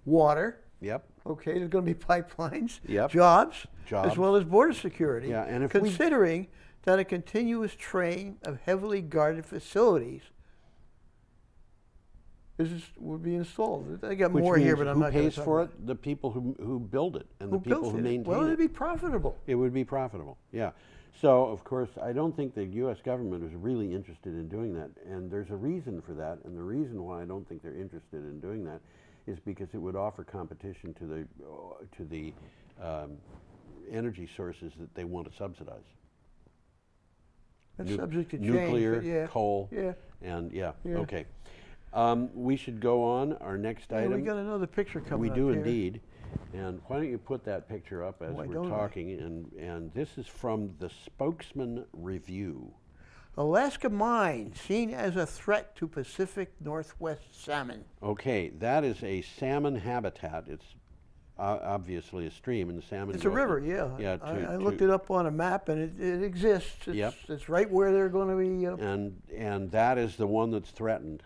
water. Yep. Okay, there's going to be pipelines, Yep. jobs, as well as border security. Yeah, and if considering that a continuous train of heavily guarded facilities will be installed. I got more here, but I'm not going to. Who pays for it? The people who build it and the people who maintain it. Well, it'd be profitable. It would be profitable, yeah. So, of course, I don't think the U.S. government is really interested in doing that, and there's a reason for that, and the reason why I don't think they're interested in doing that is because it would offer competition to the energy sources that they want to subsidize. That's subject to change. Nuclear, coal, and okay. We should go on. Our next item. We got another picture coming We up do here. indeed. And why don't you put that picture up as we're talking? And this is from the Spokesman Review. Alaska mine seen as a threat to Pacific Northwest salmon. Okay, that is a salmon habitat. It's obviously a stream, and the salmon. It's a river, yeah. Yeah. I looked it up on a map, and it exists. It's right where they're going to be. And that is the one that's threatened.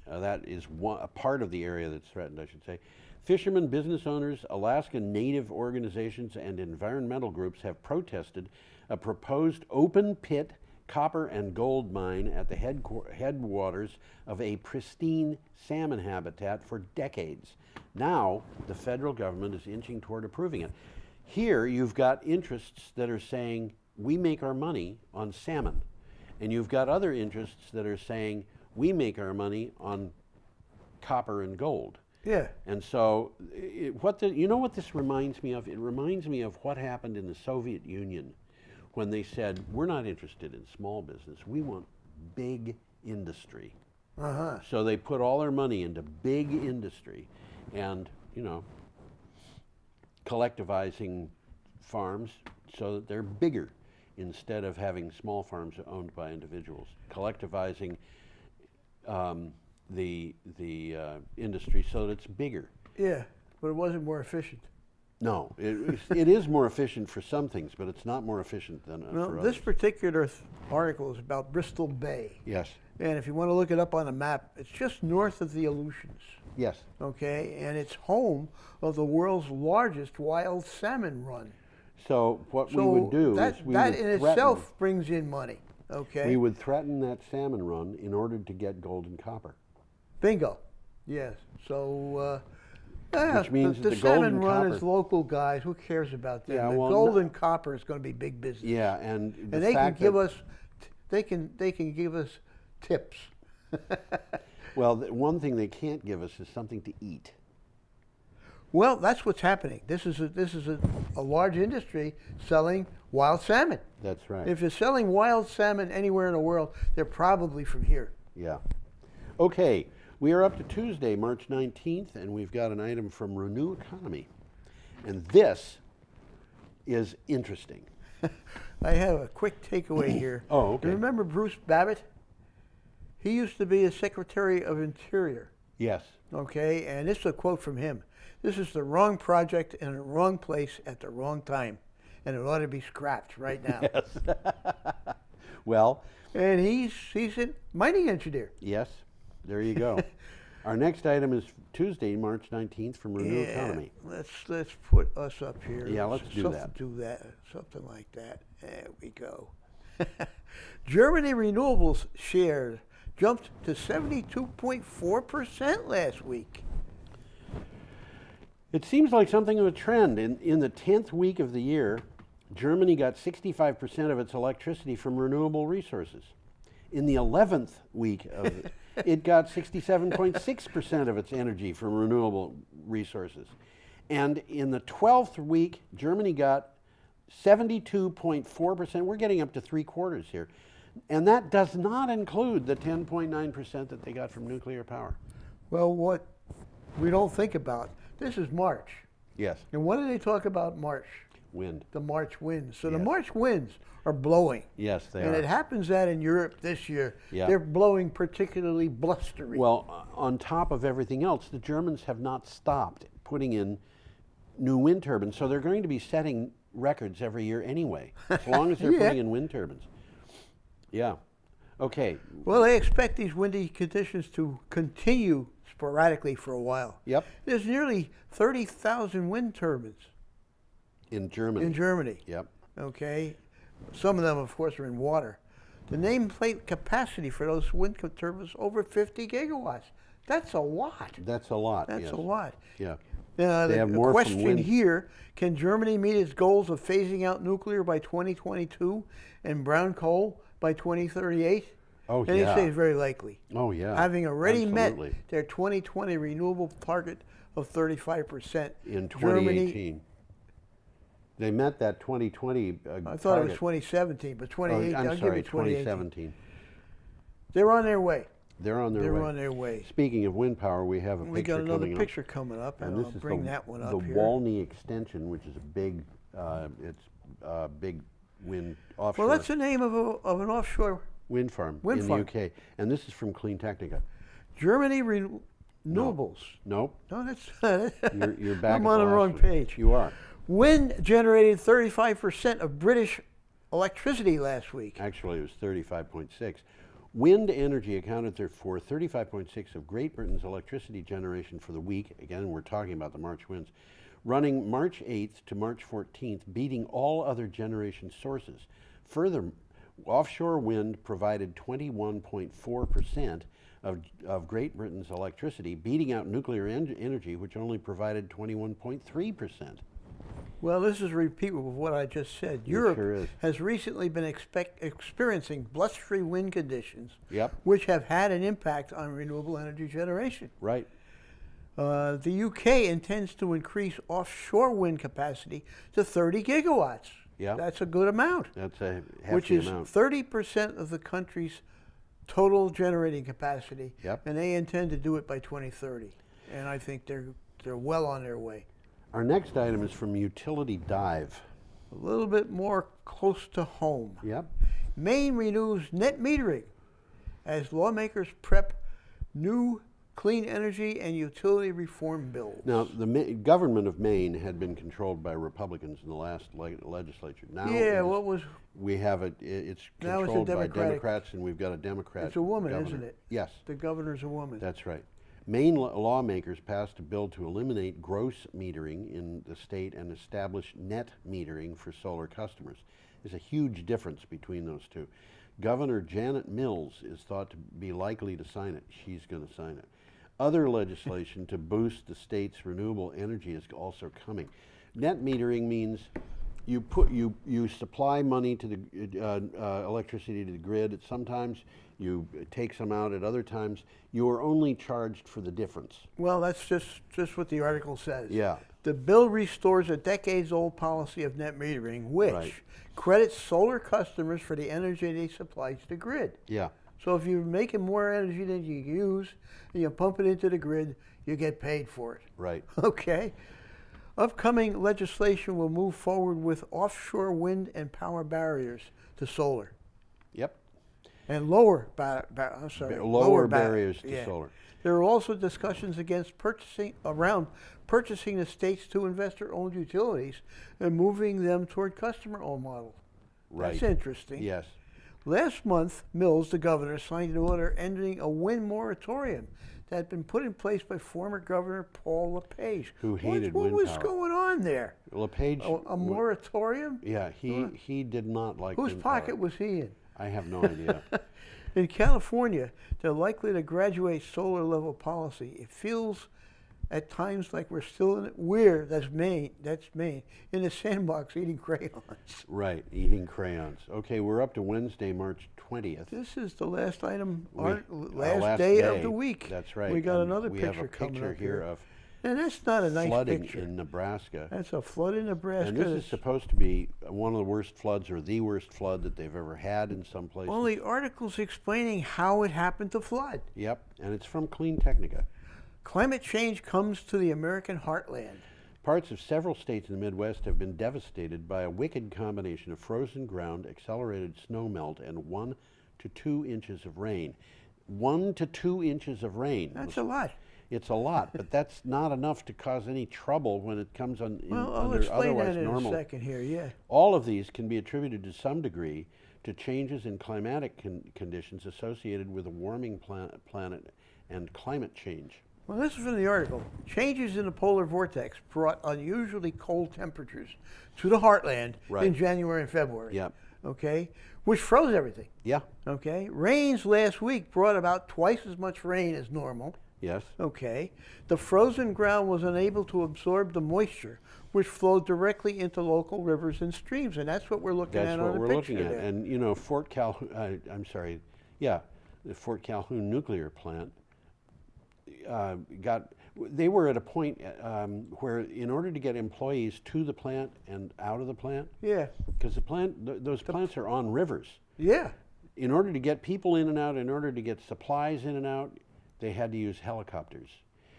That is a part of the area that's threatened, I should say. Fishermen, business owners, Alaska Native organizations, and environmental groups have protested a proposed open pit copper and gold mine at the headwaters of a pristine salmon habitat for decades. Now, the federal government is inching toward approving it. Here, you've got interests that are saying, we make our money on salmon. And you've got other interests that are saying, we make our money on copper and gold. Yeah. And so, you know what this reminds me of? It reminds me of what happened in the Soviet Union when they said, we're not interested in small business, we want big industry. So they put all their money into big industry and, collectivizing farms so that they're bigger instead of having small farms owned by individuals. Collectivizing the industry so that it's bigger. Yeah, but it wasn't more efficient. No, it is more efficient for some things, but it's not more efficient than for others. This particular article is about Bristol Bay. Yes. And if you want to look it up on a map, it's just north of the Aleutians. Yes. Okay, and it's home of the world's largest wild salmon run. So what we would do is we would in itself brings in money. Okay. We would threaten that salmon run in order to get gold and copper. Bingo. Yes. So. Which means the the salmon gold run and is local guys. Who cares about them? Yeah, the well, gold and copper is going to be big business. Yeah, and they can give us, they can give us tips. Well, one thing they can't give us is something to eat. Well, that's what's happening. This is a large industry selling wild salmon. That's right. If you're selling wild salmon anywhere in the world, they're probably from here. Yeah. Okay. We are up to Tuesday, March 19th, and we've got an item from Renew Economy. And this is interesting. I have a quick takeaway here. Oh, okay. You remember Bruce Babbitt? He used to be a Secretary of Interior. Yes. Okay, and this is a quote from him. This is the wrong project in the wrong place at the wrong time, and it ought to be scrapped right now. Yes. Well. And he's a mining engineer. Yes. There you go. Our next item is Tuesday, March 19th from Renew Economy. Let's put us up here. Yeah, let's do that. Do that. Something like that. There we go. Germany renewables shares jumped to 72.4% last week. It seems like something of a trend. In the 10th week of the year, Germany got 65% of its electricity from renewable resources. In the 11th week of it got 67.6% of its energy from renewable resources. And in the 12th week, Germany got 72.4%. We're getting up to 3/4 here. And that does not include the 10.9% that they got from nuclear power. Well, what we don't think about, this is March. Yes, And what do they talk about March? wind. The March winds. So the Yes. March winds are blowing. Yes, they And are. it happens that in Europe this year, Yeah. they're blowing particularly blustery. Well, on top of everything else, the Germans have not stopped putting in new wind turbines, so they're going to be setting records every year anyway, as long as they're Yeah. putting in wind turbines. Yeah. Okay. Well, they expect these windy conditions to continue sporadically for a while. Yep. There's nearly 30,000 wind turbines In Germany. in Germany. Yep. Okay, some of them, of course, are in water. The nameplate capacity for those wind turbines over 50 gigawatts. That's a lot. That's a lot. That's yes. a lot. Yeah. They They have the more from question wind. here: can Germany meet its goals of phasing out nuclear by 2022 and brown coal by 2038? Oh, And they yeah. say it's very likely, Oh, yeah. having already Absolutely. met their 2020 renewable target of 35%. In Germany, 2018. They met that 2020 I thought it was target. 2017, but Oh, 2018. I'm I'll sorry, give you 2018. 2017. They're on their way. They're on their They're way. on their way. Speaking of wind power, we have a We picture got another coming picture coming up, up. and And I'll this is bring the, that one the up here. Walney extension, which is a big, big wind offshore Well, that's the name of an offshore wind farm wind in farm. the UK. And this is from Clean Technica. Germany Renewables. Nope, No, that's you're back. I'm at on the wrong one. page. You are. Wind generated 35% of British electricity last week. Actually, it was 35.6. Wind energy accounted for 35.6 of Great Britain's electricity generation for the week. Again, we're talking about the March winds. Running March 8th to March 14th, beating all other generation sources. Further, offshore wind provided 21.4% of Great Britain's electricity, beating out nuclear energy, which only provided 21.3%. Well, this is a repeat of what I just said. Europe sure is. has recently been experiencing blustery wind conditions, Yep, which have had an impact on renewable energy generation. right. The UK intends to increase offshore wind capacity to 30 gigawatts. Yeah. That's a good amount, That's a hefty which is amount. 30% of the country's total generating capacity. Yep. And they intend to do it by 2030. And I think they're well on their way. Our next item is from Utility Dive. A little bit more close to home. Yep. Maine renews net metering as lawmakers prep new clean energy and utility reform bills. Now, the government of Maine had been controlled by Republicans in the last legislature. Now, Yeah, what was we have it's Now it's a controlled by Democratic- Democrats, and we've got a Democrat. It's a woman, governor. isn't it? Yes, the governor's a woman? that's right. Maine lawmakers passed a bill to eliminate gross metering in the state and establish net metering for solar customers. There's a huge difference between those two. Governor Janet Mills is thought to be likely to sign it. She's going to sign it. Other legislation to boost the state's renewable energy is also coming. Net metering means you supply money to the electricity to the grid. Sometimes you take some out. At other times, you are only charged for the difference. Well, that's just what the article says. Yeah. The bill restores a decades-old policy of net metering, which Right. credits solar customers for the energy they supply to the grid. Yeah. So if you're making more energy than you use, and you pump it into the grid, you get paid for it. Right. Okay. Upcoming legislation will move forward with offshore wind and power barriers to solar Yep. and lower barriers to yeah. solar. There are also discussions against purchasing the states to investor-owned utilities and moving them toward customer-owned model. Right. That's interesting. Yes. Last month, Mills, the governor, signed an order ending a wind moratorium that had been put in place by former Governor Paul LePage. Who hated what wind was power. going on there? LePage. A moratorium? Yeah, he did not like Whose wind pocket power. was he in? I have no idea. In California, they're likely to graduate solar level policy. It feels at times like we're still in it. That's Maine, in the sandbox eating crayons. Right, eating crayons. Okay, we're up to Wednesday, March 20th. This is the last item, We- last day of the week. That's right. We got and another we picture have a coming picture up here of And that's not a nice flooding picture. in Nebraska. That's a flood in Nebraska. And this is supposed to be one of the worst floods, or the worst flood that they've ever had in some places. Well, the article's explaining how it happened to flood. Yep, and it's from Clean Technica. Climate change comes to the American heartland. Parts of several states in the Midwest have been devastated by a wicked combination of frozen ground, accelerated snowmelt, and 1 to 2 inches of rain. 1 to 2 inches of rain. That's a lot. It's a lot, but that's not enough to cause any trouble when it comes on Well, I'll under explain otherwise that in normal. a second here, yeah. All of these can be attributed to some degree to changes in climatic conditions associated with a warming planet and climate change. Well, this is from the article. Changes in the polar vortex brought unusually cold temperatures to the heartland in January and February. Yep. Okay, which froze everything. Yeah. Okay, rains last week brought about twice as much rain as normal. Yes. Okay, the frozen ground was unable to absorb the moisture, which flowed directly into local rivers and streams, and that's what we're looking at on the picture. That's what we're looking at. there. And you know, the Fort Calhoun nuclear plant they were at a point where, in order to get employees to the plant and out of the plant, Yeah, because those plants are on rivers. yeah. In order to get people in and out, in order to get supplies in and out, they had to use helicopters.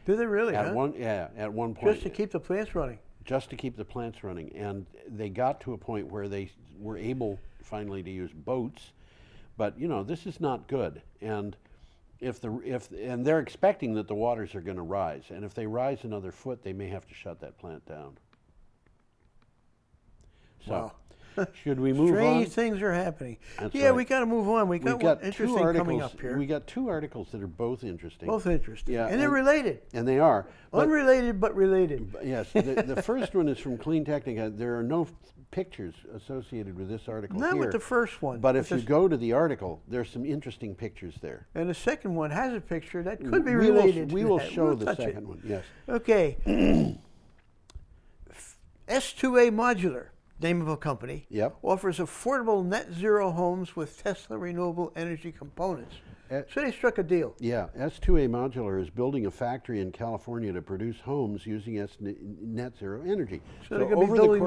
Do they really, At huh? one point. Just to keep the plants running. Just to keep the plants running. And they got to a point where they were able finally to use boats. But, you know, this is not good. And and they're expecting that the waters are going to rise. And if they rise another foot, they may have to shut that plant down. So, should we move on? Strange things are happening. That's yeah, right. we got to move on. We've One got interesting two articles coming up here. We got 2 articles that are both interesting. Both interesting. Yeah, and they're related. And they are. But, Unrelated, but related. yes. The first one is from Clean Technica. There are no pictures associated with this article Not here. with the first one. But if you go to the article, there's some interesting pictures there. And the second one has a picture that could be related. We will to that. show We'll the touch second it. one, yes. Okay. S2A Modular, name of a company, Yep. offers affordable net zero homes with Tesla renewable energy components. So they struck a deal. Yeah, S2A Modular is building a factory in California to produce homes using net zero energy. So they're going to be building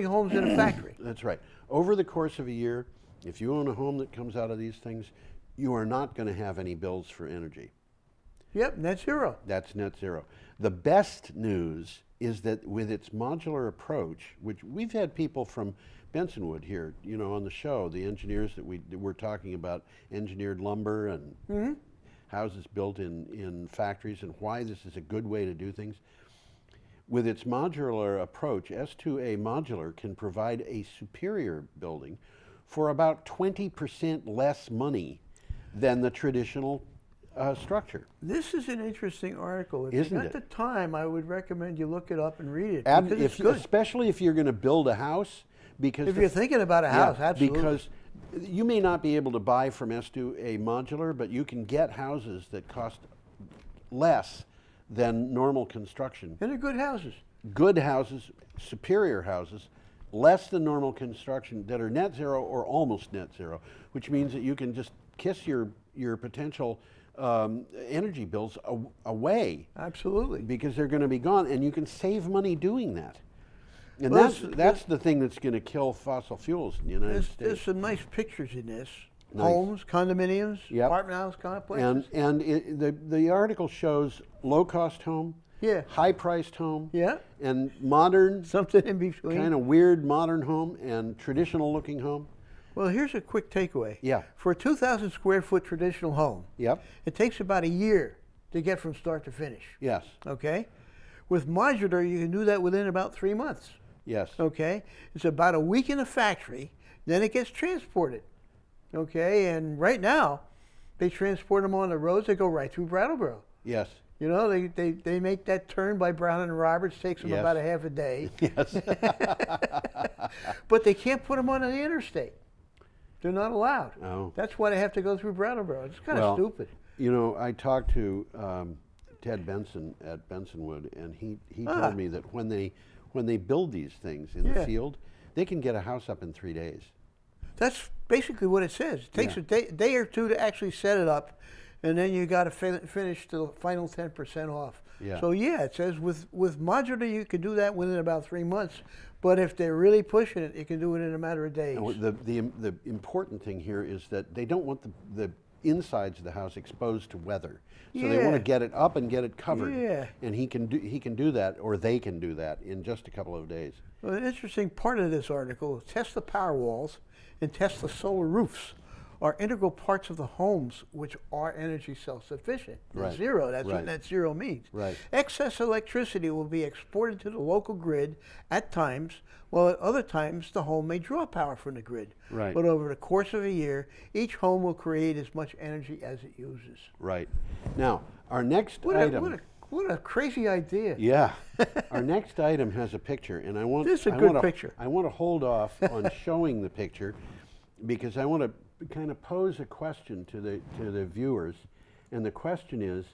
homes in a factory. That's right. Over the course of a year, if you own a home that comes out of these things, you are not going to have any bills for energy. Yep, net zero. That's net zero. The best news is that with its modular approach, which we've had people from Bensonwood here, you know, on the show, the engineers that we're talking about, engineered lumber and houses built in factories, and why this is a good way to do things. With its modular approach, S2A Modular can provide a superior building for about 20% less money than the traditional structure. This is an interesting article. If Isn't you got it? the time, I would recommend you look it up and read it. Because it's good. Especially if you're going to build a house. Because if you're thinking about a house, absolutely. Because you may not be able to buy from S2A Modular, but you can get houses that cost less than normal construction. And they're good houses. Good houses, superior houses, less than normal construction that are net zero or almost net zero, which means that you can just kiss your potential energy bills away. Absolutely. Because they're going to be gone, and you can save money doing that. And Well, that's the thing that's going to kill fossil fuels in the United States. There's some nice pictures in this. Nice. Homes, condominiums, Yep. apartment house complexes. And the article shows low-cost home, Yeah. high-priced home, Yeah. and modern, Something in between. kind of weird modern home, and traditional-looking home. Well, here's a quick takeaway. Yeah. For a 2,000 square foot traditional home, Yep. it takes about a year to get from start to finish. Yes. Okay? With modular, you can do that within about 3 months. Yes. Okay? It's about a week in the factory, then it gets transported. Okay? And right now, they transport them on the roads. They go right through Brattleboro. Yes. You know, they make that turn by Brown and Roberts. Takes them Yes. about a half a day. Yes. But they can't put them on the interstate. They're not allowed. Oh. That's why they have to go through Brattleboro. It's kind Well, of stupid. You know, I talked to Ted Benson at Bensonwood, and he told me that when they build these things in the field, they can get a house up in 3 days. That's basically what it says. It takes a day or two to actually set it up, and then you got to finish the final 10% off. Yeah. So yeah, it says with modular you can do that within about 3 months, but if they're really pushing it, you can do it in a matter of days. The important thing here is that they don't want the insides of the house exposed to weather, so they want to get it up and get it covered. Yeah. And he can do that, or they can do that in just a couple of days. Well, an interesting part of this article is Tesla power walls and Tesla solar roofs are integral parts of the homes which are energy self-sufficient. Right. Zero, that's Right. what net zero means. Right. Excess electricity will be exported to the local grid at times, while at other times the home may draw power from the grid. Right. But over the course of a year, each home will create as much energy as it uses. Right. Now, our next item. What a crazy idea. Yeah. Our next item has a picture, and I want This is a good picture. I want to hold off on showing the picture because I want to kind of pose a question to the viewers, and the question is,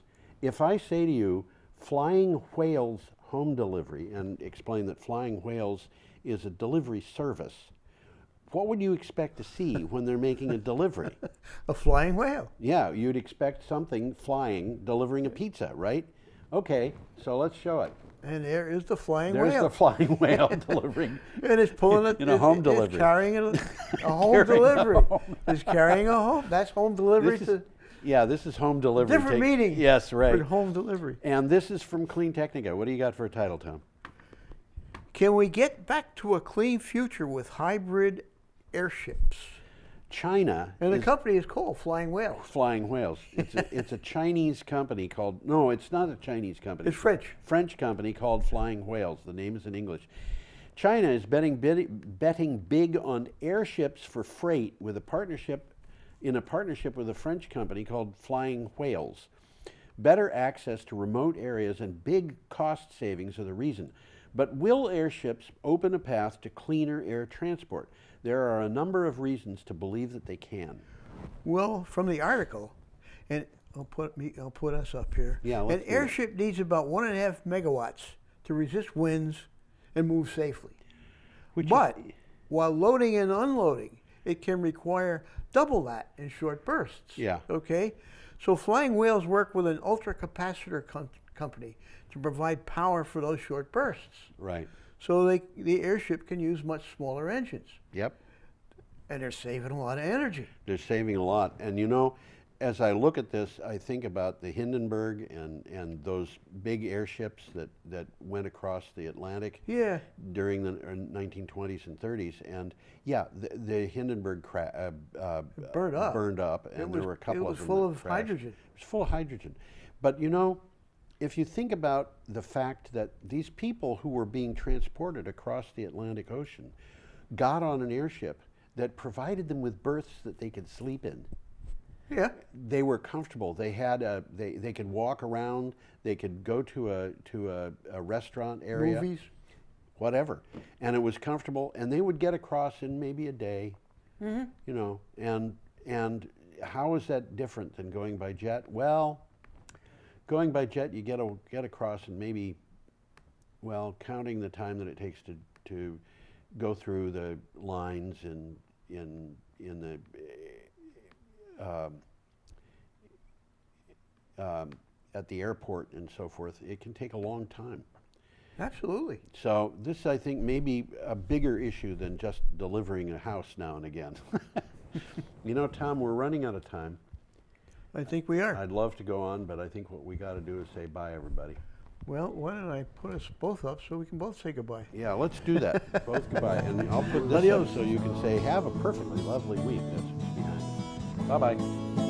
if I say to you, Flying Whales Home Delivery, and explain that Flying Whales is a delivery service, what would you expect to see when they're making a delivery? A flying whale. Yeah, you'd expect something flying, delivering a pizza, right? Okay, so let's show it. And there is the flying There's whale. the flying whale delivering. And it's pulling it in a home it's delivery. carrying a home Carrying a delivery. home. It's carrying a home. That's home delivery. This is home delivery. Different meaning. Yes, right. For home delivery. And this is from Clean Technica. What do you got for a title, Tom? Can we get back to a clean future with hybrid airships? China And the is company is called Flying Whale. Flying Whales. It's a Chinese company called, no, it's not a Chinese company. It's French. French company called Flying Whales. The name is in English. China is betting big on airships for freight with a partnership with a French company called Flying Whales. Better access to remote areas and big cost savings are the reason. But will airships open a path to cleaner air transport? There are a number of reasons to believe that they can. Well, from the article, and I'll put us up here. Yeah, An let's do airship needs about 1.5 megawatts to resist winds and move safely. But while loading and unloading, it can require double that in short bursts. Yeah. Okay? So Flying Whales work with an ultracapacitor company to provide power for those short bursts. Right. So the airship can use much smaller engines. Yep. And they're saving a lot of energy. They're saving a lot. And you know, as I look at this, I think about the Hindenburg and those big airships that went across the Atlantic during the 1920s and 30s. And yeah, the Hindenburg burned up, and there were a couple of them. It was full that of crashed. hydrogen. It was full of hydrogen. But you know, if you think about the fact that these people who were being transported across the Atlantic Ocean got on an airship that provided them with berths that they could sleep in. Yeah. They were comfortable. They had they could walk around. They could go to a restaurant area, Movies. whatever, and it was comfortable. And they would get across in maybe a day. Mm-hmm. You know, and how is that different than going by jet? Well, going by jet, you get across in maybe, well, counting the time that it takes to go through the lines in the at the airport and so forth, it can take a long time. Absolutely. So this, I think, may be a bigger issue than just delivering a house now and again. You know, Tom, we're running out of time. I think we are. I'd love to go on, but I think what we got to do is say bye, everybody. Well, why don't I put us both up so we can both say goodbye? Yeah, let's do that. Both goodbye. And I'll put this up so you can say, have a perfectly lovely week. That's what's behind it. Bye-bye.